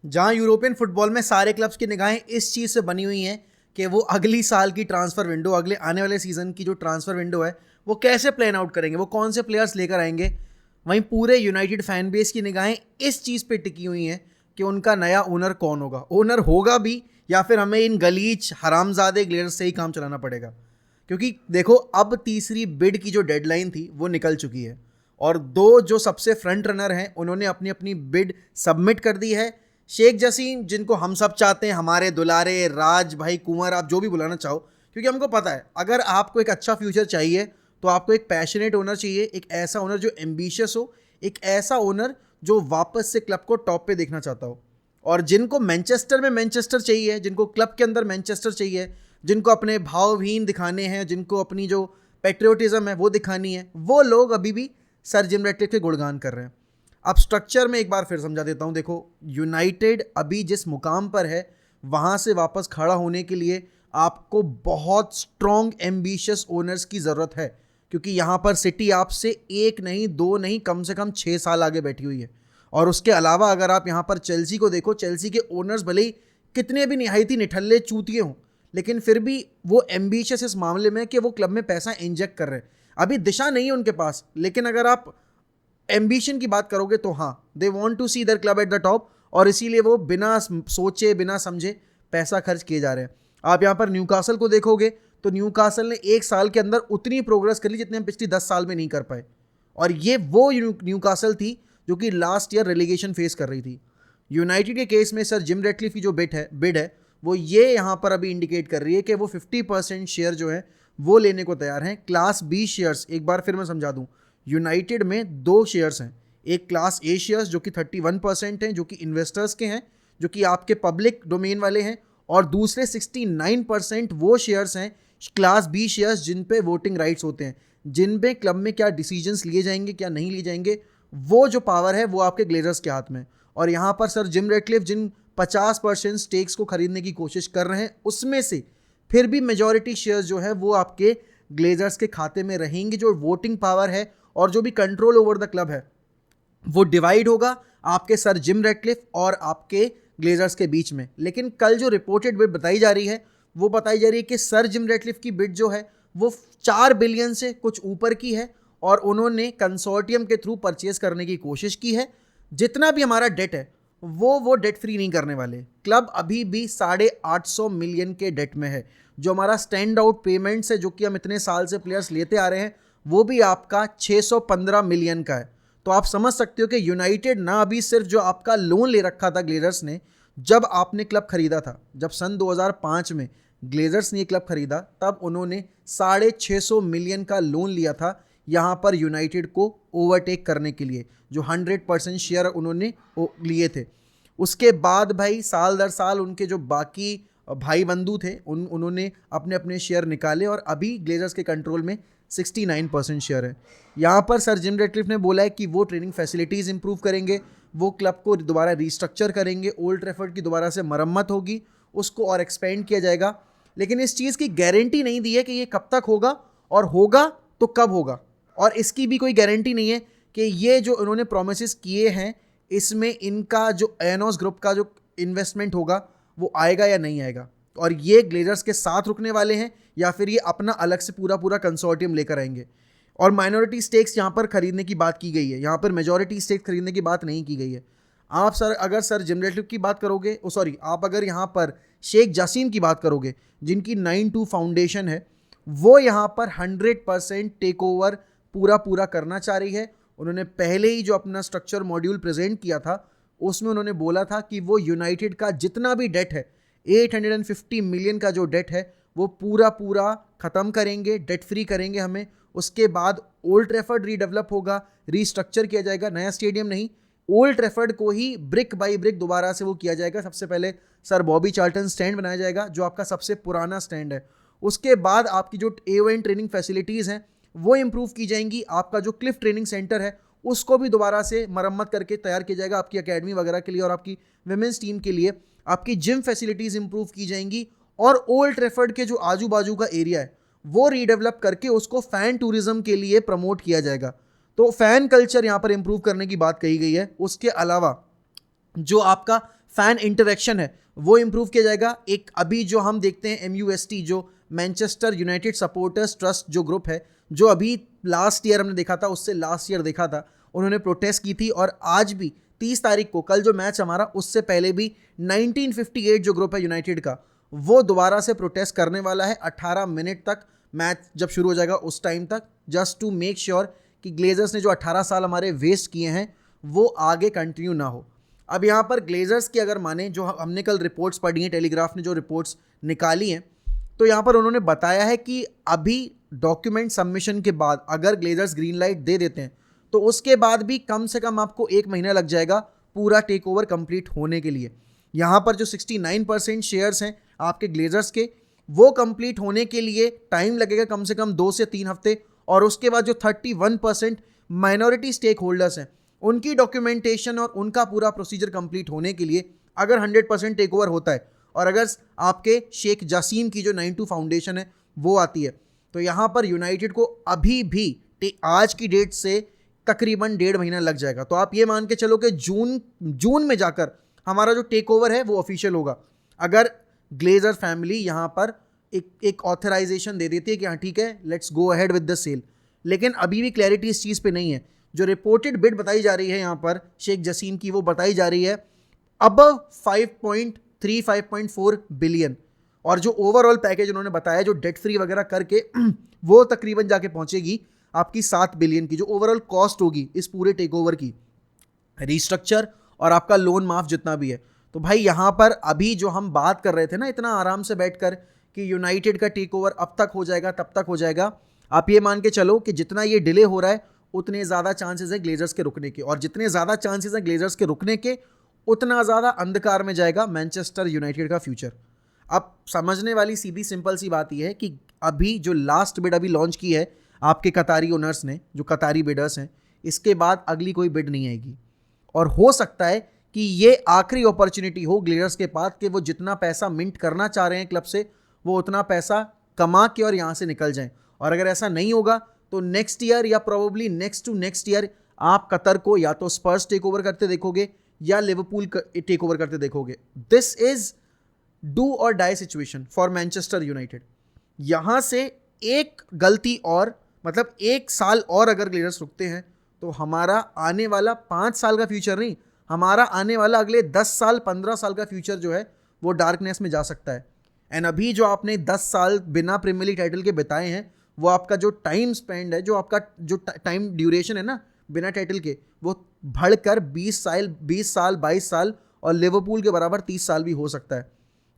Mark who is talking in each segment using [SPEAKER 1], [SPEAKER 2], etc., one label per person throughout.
[SPEAKER 1] जहां European football में सारे क्लब्स की निगाहें इस चीज़ से बनी हुई हैं कि वो अगली साल की ट्रांसफ़र विंडो, अगले आने वाले सीज़न की जो ट्रांसफ़र विंडो है, वो कैसे प्लान आउट करेंगे, वो कौन से प्लेयर्स लेकर आएंगे। वहीं पूरे यूनाइटेड फैन बेस की निगाहें इस चीज़ पे टिकी हुई हैं कि उनका नया ओनर कौन होगा, ओनर होगा भी या फिर हमें इन गलीच हरामजादे ग्लेयर्स से ही काम चलाना पड़ेगा। क्योंकि देखो, अब तीसरी बिड की जो डेडलाइन थी वो निकल चुकी है और दो जो सबसे फ्रंट रनर हैं उन्होंने अपनी अपनी बिड सबमिट कर दी है। शेख जसीम, जिनको हम सब चाहते हैं, हमारे दुलारे राज भाई कुंवर, आप जो भी बुलाना चाहो, क्योंकि हमको पता है अगर आपको एक अच्छा फ्यूचर चाहिए तो आपको एक पैशनेट ओनर चाहिए, एक ऐसा ओनर जो एम्बिशियस हो, एक ऐसा ओनर जो वापस से क्लब को टॉप पे देखना चाहता हो। और जिनको मैनचेस्टर में मैनचेस्टर चाहिए, जिनको क्लब के अंदर मैनचेस्टर चाहिए, जिनको अपने भावहीन दिखाने हैं, जिनको अपनी जो पेट्रियोटिज्म है वो दिखानी है, वो लोग अभी भी सर जिम रैटक्लिफ के गुणगान कर रहे हैं। अब स्ट्रक्चर में एक बार फिर समझा देता हूँ। देखो, यूनाइटेड अभी जिस मुकाम पर है वहाँ से वापस खड़ा होने के लिए आपको बहुत स्ट्रॉन्ग एम्बिशियस ओनर्स की ज़रूरत है, क्योंकि यहाँ पर सिटी आपसे एक नहीं, दो नहीं, कम से कम 6 साल आगे बैठी हुई है। और उसके अलावा अगर आप यहाँ पर चेल्सी को देखो, चेल्सी के ओनर्स भले ही कितने भी निहायती निठल्ले चूतिए हों, लेकिन फिर भी वो एम्बिशियस इस मामले में कि वो क्लब में पैसा इंजेक्ट कर रहे हैं। अभी दिशा नहीं है उनके पास, लेकिन अगर आप एम्बिशन की बात करोगे तो हाँ, they want to see their club at the top, और इसीलिए वो बिना सोचे बिना समझे पैसा खर्च किए जा रहे हैं। आप यहाँ पर न्यूकासल को देखोगे तो न्यूकासल ने एक साल के अंदर उतनी प्रोग्रेस कर ली जितने हम पिछली 10 साल में नहीं कर पाए। और ये वो न्यूकासल थी जो कि लास्ट ईयर रेलीगेशन फेस कर रही थी। यूनाइटेड के केस में सर जिम रैटक्लिफ की जो बिड है वो ये यहाँ पर अभी इंडिकेट कर रही है कि वो 50% शेयर जो है वो लेने को तैयार हैं। क्लास बी शेयर्स, एक बार फिर मैं समझा दूँ, यूनाइटेड में 2 शेयर्स हैं। एक क्लास ए शेयर्स जो कि 31% हैं, जो कि इन्वेस्टर्स के हैं, जो कि आपके पब्लिक डोमेन वाले हैं, और दूसरे 69% वो शेयर्स हैं क्लास बी शेयर्स जिन पे वोटिंग राइट्स होते हैं, जिन पे क्लब में क्या डिसीजंस लिए जाएंगे क्या नहीं लिए जाएंगे, वो जो पावर है वो आपके ग्लेजर्स के हाथ में। और यहाँ पर सर जिम रैटक्लिफ जिन 50% स्टेक्स को खरीदने की कोशिश कर रहे हैं, उसमें से फिर भी मेजॉरिटी शेयर्स जो है वो आपके ग्लेजर्स के खाते में रहेंगे। जो वोटिंग पावर है और जो भी कंट्रोल ओवर द क्लब है वो डिवाइड होगा आपके सर जिम रैटक्लिफ और आपके ग्लेजर्स के बीच में। लेकिन कल जो रिपोर्टेड बिड बताई जा रही है वो बताई जा रही है कि सर जिम रैटक्लिफ की बिड जो है वो 4 बिलियन से कुछ ऊपर की है और उन्होंने कंसोर्टियम के थ्रू परचेज करने की कोशिश की है। जितना भी हमारा डेट है वो डेट फ्री नहीं करने वाले। क्लब अभी भी 850 मिलियन के डेट में है। जो हमारा स्टैंड आउट पेमेंट्स है, जो कि हम इतने साल से प्लेयर्स लेते आ रहे हैं, वो भी आपका 615 मिलियन का है। तो आप समझ सकते हो कि यूनाइटेड ना अभी सिर्फ जो आपका लोन ले रखा था ग्लेजर्स ने, जब आपने क्लब खरीदा था, जब सन 2005 में ग्लेजर्स ने ये क्लब खरीदा, तब उन्होंने 650 मिलियन का लोन लिया था यहाँ पर यूनाइटेड को ओवरटेक करने के लिए, जो 100% शेयर उन्होंने लिए थे। उसके बाद भाई साल दर साल उनके जो बाकी भाई बंधु थे उन्होंने अपने अपने शेयर निकाले और अभी ग्लेजर्स के कंट्रोल में 69% शेयर है। यहाँ पर सर जिम रैटक्लिफ ने बोला है कि वो ट्रेनिंग फैसिलिटीज़ इंप्रूव करेंगे, वो क्लब को दोबारा रीस्ट्रक्चर करेंगे, ओल्ड ट्रैफर्ड की दोबारा से मरम्मत होगी, उसको और एक्सपेंड किया जाएगा। लेकिन इस चीज़ की गारंटी नहीं दी है कि ये कब तक होगा और होगा तो कब होगा। और इसकी भी कोई गारंटी नहीं है कि ये जो उन्होंने प्रोमिस किए हैं इसमें इनका जो एनोस ग्रुप का जो इन्वेस्टमेंट होगा वो आएगा या नहीं आएगा, और ये ग्लेजर्स के साथ रुकने वाले हैं या फिर ये अपना अलग से पूरा कंसोर्टियम लेकर आएंगे। और माइनॉरिटी स्टेक्स यहाँ पर खरीदने की बात की गई है, यहाँ पर मेजॉरिटी स्टेक्स खरीदने की बात नहीं की गई है। आप सर अगर सर जिम रैटक्लिफ की बात करोगे, आप अगर यहाँ पर शेख जसीम की बात करोगे, जिनकी 9-2 फाउंडेशन है, वो यहाँ पर 100% टेक ओवर पूरा करना चाह रही है। उन्होंने पहले ही जो अपना स्ट्रक्चर मॉड्यूल प्रेजेंट किया था उसमें उन्होंने बोला था कि वो यूनाइटेड का जितना भी डेट है, 850 मिलियन का जो डेट है वो पूरा ख़त्म करेंगे, डेट फ्री करेंगे हमें। उसके बाद ओल्ड ट्रैफर्ड रीडेवलप होगा, रीस्ट्रक्चर किया जाएगा, नया स्टेडियम नहीं, ओल्ड ट्रैफर्ड को ही ब्रिक बाई ब्रिक दोबारा से वो किया जाएगा। सबसे पहले सर बॉबी चार्ल्टन स्टैंड बनाया जाएगा जो आपका सबसे पुराना स्टैंड है। उसके बाद आपकी जो एओएन ट्रेनिंग फैसिलिटीज़ हैं वो इम्प्रूव की जाएंगी। आपका जो क्लिफ ट्रेनिंग सेंटर है उसको भी दोबारा से मरम्मत करके तैयार किया जाएगा आपकी एकेडमी वगैरह के लिए, और आपकी विमेंस टीम के लिए आपकी जिम फैसिलिटीज़ इंप्रूव की जाएंगी। और ओल्ड ट्रैफर्ड के जो आजू बाजू का एरिया है वो रीडेवलप करके उसको फ़ैन टूरिज्म के लिए प्रमोट किया जाएगा। तो फ़ैन कल्चर यहाँ पर इंप्रूव करने की बात कही गई है। उसके अलावा जो आपका फैन इंटरेक्शन है वो इम्प्रूव किया जाएगा। एक अभी जो हम देखते हैं MUST, जो मैनचेस्टर यूनाइटेड सपोर्टर्स ट्रस्ट जो ग्रुप है, जो अभी लास्ट ईयर हमने देखा था, उससे लास्ट ईयर देखा था, उन्होंने प्रोटेस्ट की थी। और आज भी 30 तारीख को, कल जो मैच हमारा, उससे पहले भी 1958 जो ग्रुप है यूनाइटेड का, वो दोबारा से प्रोटेस्ट करने वाला है 18 मिनट तक, मैच जब शुरू हो जाएगा उस टाइम तक, जस्ट टू मेक श्योर कि ग्लेजर्स ने जो 18 साल हमारे वेस्ट किए हैं वो आगे कंटिन्यू ना हो। अब यहाँ पर ग्लेजर्स की अगर माने, जो हमने कल रिपोर्ट्स पढ़ी हैं, टेलीग्राफ ने जो रिपोर्ट्स निकाली हैं, तो यहाँ पर उन्होंने बताया है कि अभी डॉक्यूमेंट सबमिशन के बाद अगर ग्लेजर्स ग्रीन लाइट दे देते हैं तो उसके बाद भी कम से कम आपको 1 महीना लग जाएगा पूरा टेक ओवर कंप्लीट होने के लिए। यहाँ पर जो 69% शेयर्स हैं आपके ग्लेजर्स के, वो कंप्लीट होने के लिए टाइम लगेगा कम से कम 2 से 3 हफ्ते। और उसके बाद जो 31% माइनॉरिटी स्टेक होल्डर्स हैं, उनकी डॉक्यूमेंटेशन और उनका पूरा प्रोसीजर कंप्लीट होने के लिए अगर 100% टेक ओवर होता है, और अगर आपके शेख जासीम की जो 92 फाउंडेशन है वो आती है, तो यहाँ पर यूनाइटेड को अभी भी आज की डेट से तकरीबन 1.5 महीना लग जाएगा। तो आप ये मान के चलो कि जून में जाकर हमारा जो टेक ओवर है वो ऑफिशियल होगा, अगर ग्लेजर फैमिली यहाँ पर एक ऑथराइजेशन दे देती है कि हाँ ठीक है, let's go ahead with the sale. लेकिन अभी भी क्लैरिटी इस चीज़ पे नहीं है। जो रिपोर्टेड बिड बताई जा रही है यहाँ पर शेख जसीम की, वो बताई जा रही है अबव 5.3 5.4 बिलियन, और जो ओवरऑल पैकेज उन्होंने बताया जो डेट फ्री वगैरह करके वो तकरीबन जाके पहुंचेगी आपकी 7 बिलियन की, जो ओवरऑल कॉस्ट होगी इस पूरे टेक ओवर की, रीस्ट्रक्चर और आपका लोन माफ जितना भी है। तो भाई यहाँ पर अभी जो हम बात कर रहे थे ना इतना आराम से बैठकर कि यूनाइटेड का टेक ओवर अब तक हो जाएगा तब तक हो जाएगा, आप ये मान के चलो कि जितना ये डिले हो रहा है उतने ज़्यादा चांसेस है ग्लेजर्स के रुकने के, और जितने ज़्यादा चांसेस हैं ग्लेजर्स के रुकने के उतना ज़्यादा अंधकार में जाएगा मैनचेस्टर यूनाइटेड का फ्यूचर। अब समझने वाली सीधी सिंपल सी बात यह है कि अभी जो लास्ट बिड अभी लॉन्च की है आपके कतारी ओनर्स ने, जो कतारी बिडर्स हैं, इसके बाद अगली कोई बिड नहीं आएगी। और हो सकता है कि ये आखिरी अपॉर्चुनिटी हो ग्लेजर्स के पास कि वो जितना पैसा मिंट करना चाह रहे हैं क्लब से, वो उतना पैसा कमा के और यहाँ से निकल जाएं। और अगर ऐसा नहीं होगा तो नेक्स्ट ईयर या probably next to next year आप कतर को या तो स्पर्स टेक ओवर करते देखोगे या लिवरपूल टेक ओवर करते देखोगे। This is do or die situation for Manchester United. यहाँ से एक गलती और, मतलब 1 साल और अगर ग्लेजर्स रुकते हैं तो हमारा आने वाला 5 साल का फ्यूचर नहीं, हमारा आने वाला अगले 10 साल 15 साल का फ्यूचर जो है वो डार्कनेस में जा सकता है। एंड अभी जो आपने 10 साल बिना प्रीमियर लीग टाइटल के बिताए हैं, वो आपका जो टाइम स्पेंड है, जो आपका जो टाइम ड्यूरेशन है ना बिना टाइटल के, वो बढ़कर 20 साल 22 साल और लिवरपूल के बराबर 30 साल भी हो सकता है।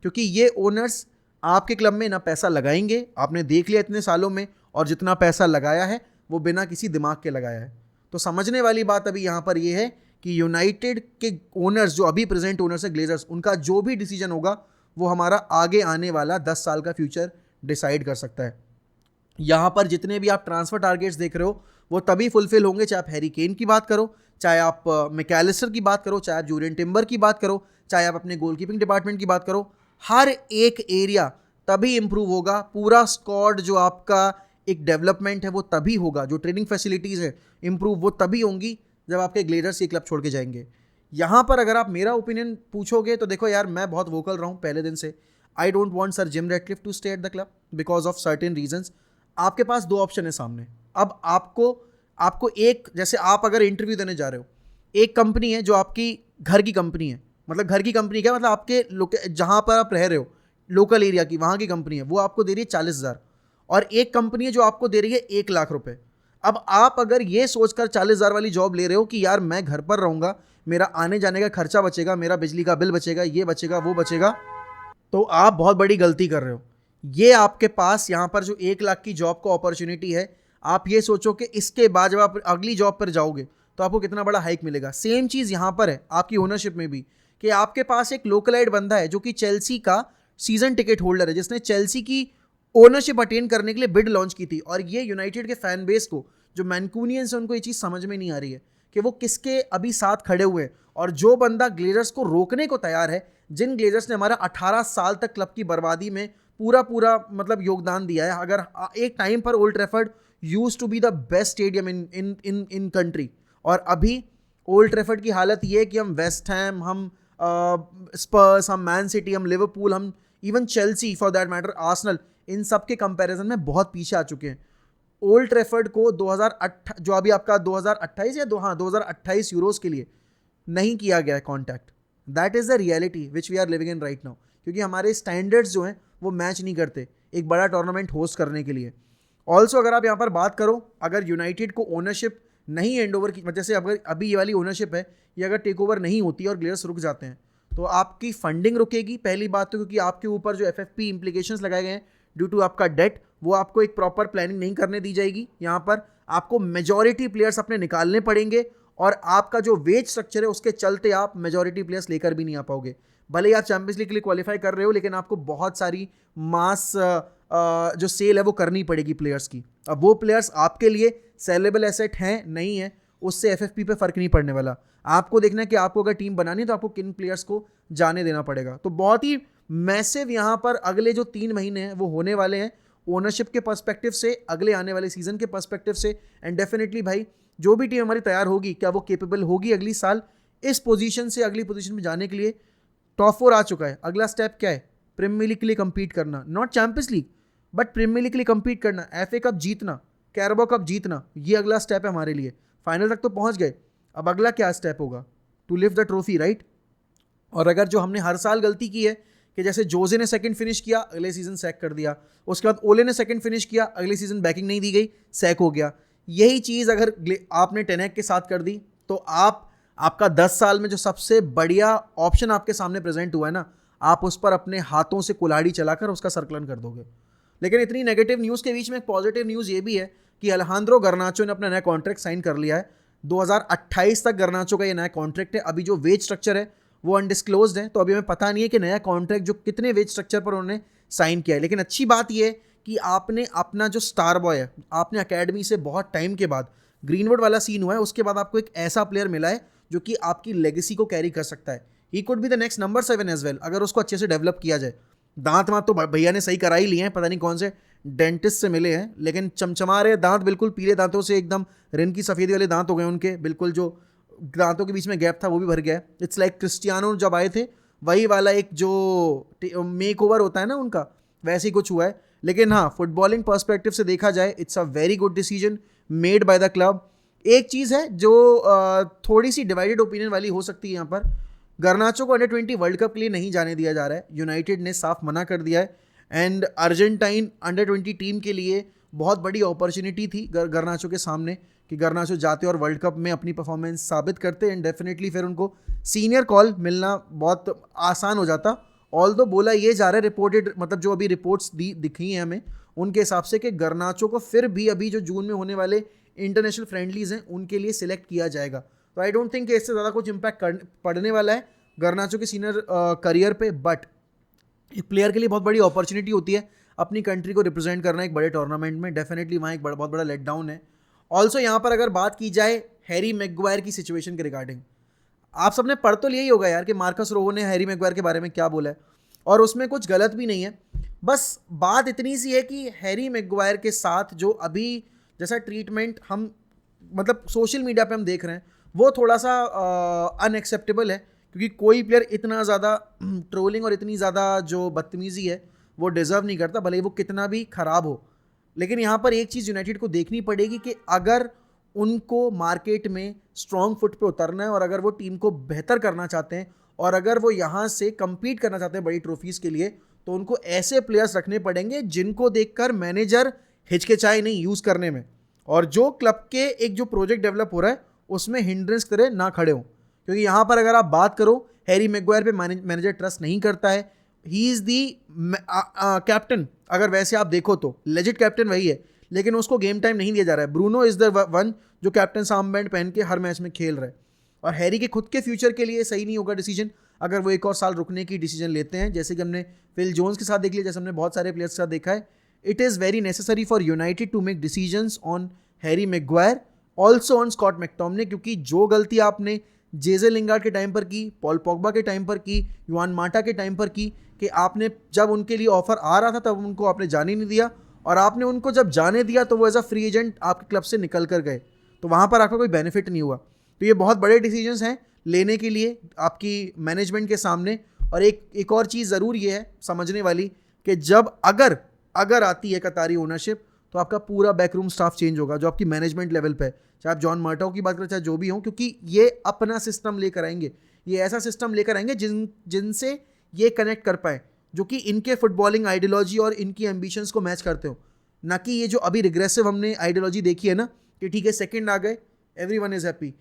[SPEAKER 1] क्योंकि ये ओनर्स आपके क्लब में ना पैसा लगाएंगे, आपने देख लिया इतने सालों में, और जितना पैसा लगाया है वो बिना किसी दिमाग के लगाया है। तो समझने वाली बात अभी यहाँ पर ये है कि यूनाइटेड के ओनर्स, जो अभी प्रेजेंट ओनर्स है ग्लेजर्स, उनका जो भी डिसीजन होगा वो हमारा आगे आने वाला 10 साल का फ्यूचर डिसाइड कर सकता है। यहाँ पर जितने भी आप ट्रांसफर टारगेट्स देख रहे हो वो तभी फुलफिल होंगे, चाहे आप हैरी केन की बात करो, चाहे आप मैकैलिस्टर की बात करो, चाहे आप जूरियन टिम्बर की बात करो, चाहे आप अपने गोलकीपिंग डिपार्टमेंट की बात करो। हर एक एरिया तभी इंप्रूव होगा, पूरा स्क्वाड जो आपका एक डेवलपमेंट है वो तभी होगा, जो ट्रेनिंग फैसिलिटीज़ है इंप्रूव वो तभी होंगी जब आपके ग्लेजर्स ये क्लब छोड़ के जाएंगे। यहाँ पर अगर आप मेरा ओपिनियन पूछोगे तो देखो यार, मैं बहुत वोकल रहा हूँ पहले दिन से। I don't want sir Jim Ratcliffe to stay at the club because of certain reasons. आपके पास 2 ऑप्शन है सामने। अब आपको एक, जैसे आप अगर इंटरव्यू देने जा रहे हो, एक कंपनी है जो आपकी घर की कंपनी है, मतलब घर की कंपनी क्या, मतलब आपके जहाँ पर आप रह रहे हो लोकल एरिया की, वहाँ की कंपनी है, वो आपको दे रही है 40,000, और एक कंपनी है जो आपको दे रही है 1 लाख रुपए। अब आप अगर ये सोचकर 40,000 वाली जॉब ले रहे हो कि यार मैं घर पर रहूँगा, मेरा आने जाने का खर्चा बचेगा, मेरा बिजली का बिल बचेगा, ये बचेगा वो बचेगा, तो आप बहुत बड़ी गलती कर रहे हो। ये आपके पास यहाँ पर जो 1 लाख की जॉब का अपॉर्चुनिटी है, आप ये सोचो कि इसके बाद जब आप अगली जॉब पर जाओगे तो आपको कितना बड़ा हाइक मिलेगा। सेम चीज़ यहाँ पर है आपकी ओनरशिप में भी, कि आपके पास एक लोकलाइट बंदा है जो कि चेल्सी का सीजन टिकट होल्डर है, जिसने चेल्सी की ओनरशिप अटेन करने के लिए बिड लॉन्च की थी। और ये यूनाइटेड के फैन बेस को, जो मैनकूनियंस है, उनको ये चीज़ समझ में नहीं आ रही है कि वो किसके अभी साथ खड़े हुए हैं। और जो बंदा ग्लेजर्स को रोकने को तैयार है, जिन ग्लेजर्स ने हमारा 18 साल तक क्लब की बर्बादी में पूरा मतलब योगदान दिया है। अगर एक टाइम पर Old Trafford used to be the best stadium in country, और अभी ओल्ड ट्रैफर्ड की हालत ये है कि हम वेस्ट हैम, हम स्पर्स, हम मैन सिटी, हम लिवरपूल, हम even Chelsea for that matter, Arsenal, इन सब के कंपैरिजन में बहुत पीछे आ चुके हैं। ओल्ड ट्रैफर्ड को 2008 जो अभी आपका 2028 या 2028 यूरोस के लिए नहीं किया गया है contact. That is the reality which we are living in right now, क्योंकि हमारे स्टैंडर्ड्स जो हैं वो मैच नहीं करते एक बड़ा टूर्नामेंट होस्ट करने के लिए। ऑल्सो अगर आप यहाँ पर बात करो, अगर यूनाइटेड को ओनरशिप नहीं हैंड ओवर की, जैसे अगर अभी ये वाली ओनरशिप है, ये अगर टेक ओवर नहीं होती और प्लेयर्स रुक जाते हैं तो आपकी फंडिंग रुकेगी पहली बात तो, क्योंकि आपके ऊपर जो एफएफपी इंप्लीकेशंस लगाए गए हैं ड्यू टू आपका डेट, वो आपको एक प्रॉपर प्लानिंग नहीं करने दी जाएगी। यहाँ पर आपको मेजॉरिटी प्लेयर्स अपने निकालने पड़ेंगे और आपका जो वेज स्ट्रक्चर है उसके चलते आप मेजॉरिटी प्लेयर्स लेकर भी नहीं आ पाओगे। भले ही आप चैंपियंस लीग के लिए क्वालिफाई कर रहे हो, लेकिन आपको बहुत सारी मास जो सेल है वो करनी पड़ेगी प्लेयर्स की। अब वो प्लेयर्स आपके लिए सेलेबल एसेट हैं नहीं है, उससे एफएफपी पे फर्क नहीं पड़ने वाला। आपको देखना है कि आपको अगर टीम बनानी है तो आपको किन प्लेयर्स को जाने देना पड़ेगा। तो बहुत ही मैसिव यहाँ पर अगले जो 3 महीने हैं वो होने वाले हैं ओनरशिप के पर्सपेक्टिव से, अगले आने वाले सीजन के पर्सपेक्टिव से। एंड डेफिनेटली भाई जो भी टीम हमारी तैयार होगी, क्या वो केपेबल होगी अगली साल इस पोजीशन से अगली पोजीशन में जाने के लिए। टॉप 4 आ चुका है, अगला स्टेप क्या है? प्रीमियर लीग के लिए कम्पीट करना, not Champions League but Premier League के लिए कम्पीट करना, एफए कप जीतना, कैरबो कप जीतना, ये अगला स्टेप है हमारे लिए। फाइनल तक तो पहुंच गए, अब अगला क्या स्टेप होगा? To lift the trophy, right. और अगर जो हमने हर साल गलती की है कि जैसे जोजे ने सेकंड फिनिश किया, अगले सीजन सैक कर दिया, उसके बाद ओले ने सेकंड फिनिश किया, अगले सीजन बैकिंग नहीं दी गई, सैक हो गया, यही चीज़ अगर आपने टेनेक के साथ कर दी तो आपका 10 साल में जो सबसे बढ़िया ऑप्शन आपके सामने प्रेजेंट हुआ है ना, आप उस पर अपने हाथों से कुल्हाड़ी चलाकर उसका सर्कलन कर दोगे। लेकिन इतनी नेगेटिव न्यूज़ के बीच में एक पॉजिटिव न्यूज़ ये भी है कि अलेहांद्रो गर्नाचो ने अपना नया कॉन्ट्रैक्ट साइन कर लिया है। 2028 तक गर्नाचो का ये नया कॉन्ट्रैक्ट है। अभी जो वेज स्ट्रक्चर है वो अनडिस्क्लोज्ड है, तो अभी हमें पता नहीं है कि नया कॉन्ट्रैक्ट जो कितने वेज स्ट्रक्चर पर उन्होंने साइन किया है। लेकिन अच्छी बात ये है कि आपने अपना जो स्टार बॉय है, आपने अकेडमी से बहुत टाइम के बाद ग्रीनवुड वाला सीन हुआ है, उसके बाद आपको एक ऐसा प्लेयर मिला है जो कि आपकी लेगेसी को कैरी कर सकता है। He could be the next number 7 as well, अगर उसको अच्छे से डेवलप किया जाए। दांत तो भैया ने सही करा ही लिए हैं, पता नहीं कौन से डेंटिस्ट से मिले हैं, लेकिन चमचमा रहे दांत, बिल्कुल पीले दांतों से एकदम रिन की सफ़ेदी वाले दांत हो गए उनके, बिल्कुल जो दांतों के बीच में गैप था वो भी भर गया। इट्स लाइक क्रिस्टियानो जब आए थे वही वाला एक जो मेक ओवर होता है ना उनका, वैसे ही कुछ हुआ है। लेकिन हाँ, फुटबॉलिंग पर्सपेक्टिव से देखा जाए it's a very good decision made by the club. एक चीज़ है जो थोड़ी सी डिवाइडेड ओपिनियन वाली हो सकती है यहाँ पर, गर्नाचो को अंडर-20 वर्ल्ड कप के लिए नहीं जाने दिया जा रहा है, यूनाइटेड ने साफ मना कर दिया है। एंड अर्जेंटाइन अंडर-20 टीम के लिए बहुत बड़ी अपॉर्चुनिटी थी गर्नाचो के सामने कि गर्नाचो जाते और वर्ल्ड कप में अपनी परफॉर्मेंस साबित करते, एंड डेफिनेटली फिर उनको सीनियर कॉल मिलना बहुत आसान हो जाता। ऑल्दो बोला ये जा रहा है रिपोर्टेड, मतलब जो अभी रिपोर्ट्स दिखी हैं हमें उनके हिसाब से कि गर्नाचो को फिर भी अभी जो जून में होने वाले इंटरनेशनल फ्रेंडलीज हैं उनके लिए सिलेक्ट किया जाएगा। तो आई डोंट थिंक इससे ज़्यादा कुछ इम्पैक्ट पड़ने वाला है गर्नाचो के सीनियर करियर पे, बट एक प्लेयर के लिए बहुत बड़ी अपॉर्चुनिटी होती है अपनी कंट्री को रिप्रेजेंट करना एक बड़े टूर्नामेंट में। डेफिनेटली वहाँ एक बहुत बड़ा लेट डाउन है। ऑल्सो यहाँ पर अगर बात की जाए हैरी मैग्वायर की सिचुएशन के रिगार्डिंग, आप सबने पढ़ तो लिया ही होगा यार कि मार्कस रोवो ने हैरी मैग्वायर के बारे में क्या बोला है, और उसमें कुछ गलत भी नहीं है। बस बात इतनी सी है कि हैरी मैग्वायर के साथ जो अभी जैसा ट्रीटमेंट हम मतलब सोशल मीडिया पे हम देख रहे हैं वो थोड़ा सा अनएक्सेप्टेबल है, क्योंकि कोई प्लेयर इतना ज़्यादा ट्रोलिंग और इतनी ज़्यादा जो बदतमीज़ी है वो डिज़र्व नहीं करता, भले ही वो कितना भी ख़राब हो। लेकिन यहाँ पर एक चीज़ यूनाइटेड को देखनी पड़ेगी कि अगर उनको मार्केट में स्ट्रॉन्ग फुट पे उतरना है और अगर वो टीम को बेहतर करना चाहते हैं और अगर वो यहाँ से कम्पीट करना चाहते हैं बड़ी ट्रॉफीज़ के लिए, तो उनको ऐसे प्लेयर्स रखने पड़ेंगे जिनको देखकर मैनेजर हिचकिचाए नहीं यूज़ करने में, और जो क्लब के एक जो प्रोजेक्ट डेवलप हो रहा है उसमें हिंड्रेंस की तरह ना खड़े हों। क्योंकि यहाँ पर अगर आप बात करो हैरी मैग्वायर पे मैनेजर ट्रस्ट नहीं करता है। ही इज़ दी कैप्टन, अगर वैसे आप देखो तो लेजिट कैप्टन वही है, लेकिन उसको गेम टाइम नहीं दिया जा रहा है। ब्रूनो इज़ द वन जो कैप्टन आर्मबैंड पहन के हर मैच में खेल रहा है, और हैरी के खुद के फ्यूचर के लिए सही नहीं होगा डिसीजन अगर वो एक और साल रुकने की डिसीजन लेते हैं, जैसे कि हमने फिल जोन्स के साथ देख लिया, जैसे हमने बहुत सारे प्लेयर्स के साथ देखा है। It is very necessary for United to make decisions on Harry Maguire, also on Scott McTominay, क्योंकि जो गलती आपने जेजे लिंगार्ड के टाइम पर की, पॉल पॉगबा के टाइम पर की, युआन माटा के टाइम पर की, कि आपने जब उनके लिए ऑफर आ रहा था तब उनको आपने जाने नहीं दिया, और आपने उनको जब जाने दिया तो वो एज अ फ्री एजेंट आपके क्लब से निकल कर गए, तो वहाँ पर आपका कोई बेनिफिट नहीं हुआ। तो ये बहुत बड़े डिसीजंस हैं, लेने के लिए आपकी मैनेजमेंट के सामने। और एक और चीज़ ज़रूर ये है समझने वाली कि जब अगर अगर आती है कतारी ओनरशिप तो आपका पूरा बैकरूम स्टाफ चेंज होगा, जो आपकी मैनेजमेंट लेवल पे है, चाहे आप जॉन मर्टाउ की बात करें चाहे जो भी हो, क्योंकि ये अपना सिस्टम लेकर आएंगे, ये ऐसा सिस्टम लेकर आएंगे जिनसे ये कनेक्ट कर पाए, जो कि इनके फुटबॉलिंग आइडियोलॉजी और इनकी एम्बिशंस को मैच करते हो। ना कि ये जो अभी रिग्रेसिव हमने आइडियोलॉजी देखी है ना कि ठीक है सेकंड आ गए एवरीवन इज हैप्पी,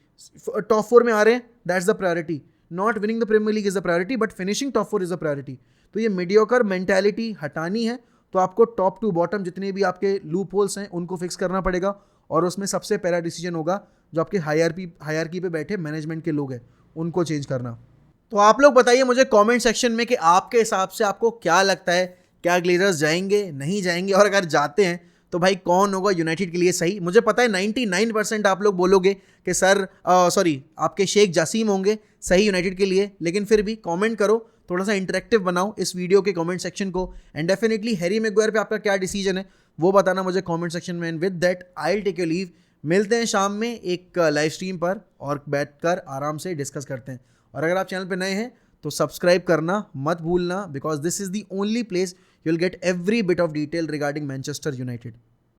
[SPEAKER 1] टॉप 4 में आ रहे हैं that's the priority, not winning the Premier League is the priority but finishing top 4 is the priority. तो ये मीडियोकर मेंटालिटी हटानी है, तो आपको टॉप टू बॉटम जितने भी आपके लूप होल्स हैं उनको फिक्स करना पड़ेगा, और उसमें सबसे पहला डिसीजन होगा जो आपके हायरकी पे बैठे मैनेजमेंट के लोग हैं उनको चेंज करना। तो आप लोग बताइए मुझे कमेंट सेक्शन में कि आपके हिसाब से आपको क्या लगता है, क्या ग्लेजर्स जाएंगे नहीं जाएंगे, और अगर जाते हैं तो भाई कौन होगा यूनाइटेड के लिए सही। मुझे पता है 99% आप लोग बोलोगे कि सर आपके शेख जसीम होंगे सही यूनाइटेड के लिए, लेकिन फिर भी कमेंट करो, थोड़ा सा इंटरेक्टिव बनाओ इस वीडियो के कमेंट सेक्शन को। एंड डेफिनेटली हैरी मैग्वायर पे आपका क्या डिसीजन है वो बताना मुझे कमेंट सेक्शन में। And with that I will take your leave. मिलते हैं शाम में एक लाइव स्ट्रीम पर और बैठकर आराम से डिस्कस करते हैं। और अगर आप चैनल पर नए हैं तो सब्सक्राइब करना मत भूलना, because this is the only place you will get every bit of detail regarding Manchester United.